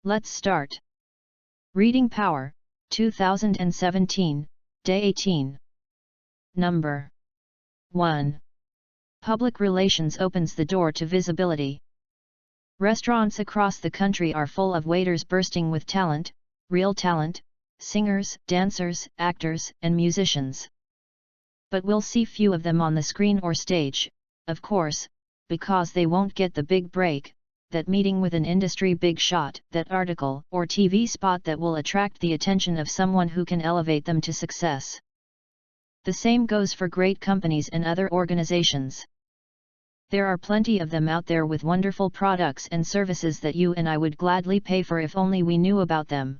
Let's start. Reading Power, 2017, Day 18. Number 1. Public relations opens the door to visibility. Restaurants across the country are full of waiters bursting with talent, real talent, singers, dancers, actors, and musicians. But we'll see few of them on the screen or stage, of course, because they won't get the big break, that meeting with an industry big shot, that article or TV spot that will attract the attention of someone who can elevate them to success. The same goes for great companies and other organizations. There are plenty of them out there with wonderful products and services that you and I would gladly pay for if only we knew about them.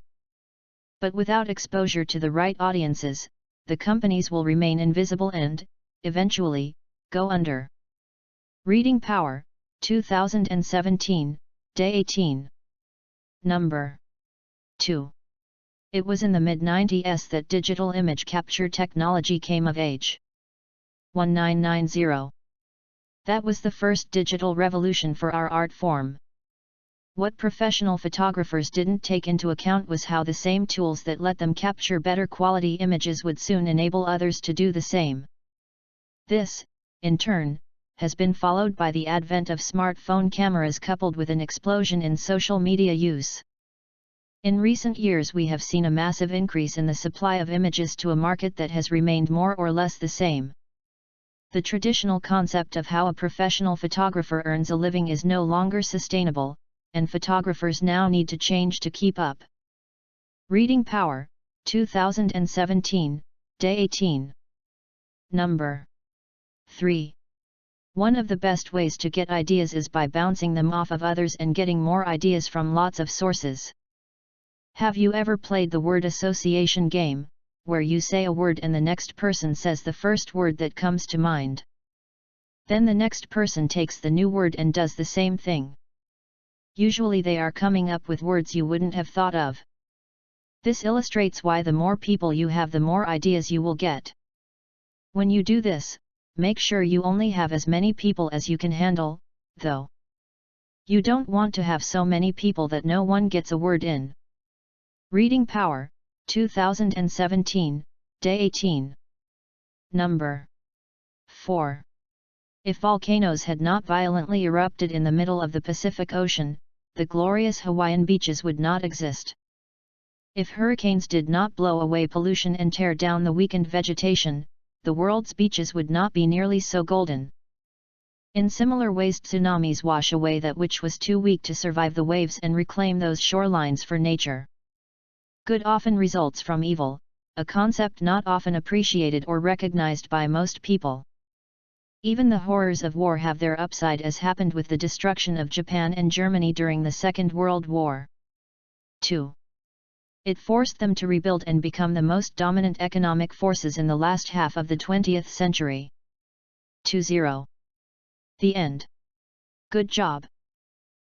But without exposure to the right audiences, the companies will remain invisible and, eventually, go under. Reading Power, 2017, Day 18. Number 2. It was in the mid-90s that digital image capture technology came of age. 1990. That was the first digital revolution for our art form. What professional photographers didn't take into account was how the same tools that let them capture better quality images would soon enable others to do the same. This, in turn, has been followed by the advent of smartphone cameras coupled with an explosion in social media use. In recent years we have seen a massive increase in the supply of images to a market that has remained more or less the same. The traditional concept of how a professional photographer earns a living is no longer sustainable, and photographers now need to change to keep up. Reading Power, 2017, Day 18. Number 3. One of the best ways to get ideas is by bouncing them off of others and getting more ideas from lots of sources. Have you ever played the word association game, where you say a word and the next person says the first word that comes to mind? Then the next person takes the new word and does the same thing. Usually they are coming up with words you wouldn't have thought of. This illustrates why the more people you have, the more ideas you will get. When you do this, make sure you only have as many people as you can handle, though. You don't want to have so many people that no one gets a word in. Reading Power, 2017, Day 18. Number 4. If volcanoes had not violently erupted in the middle of the Pacific Ocean, the glorious Hawaiian beaches would not exist. If hurricanes did not blow away pollution and tear down the weakened vegetation, the world's beaches would not be nearly so golden. In similar ways, tsunamis wash away that which was too weak to survive the waves and reclaim those shorelines for nature. Good often results from evil, a concept not often appreciated or recognized by most people. Even the horrors of war have their upside, as happened with the destruction of Japan and Germany during the Second World War. 2. It forced them to rebuild and become the most dominant economic forces in the last half of the 20th century. 20. The end. Good job.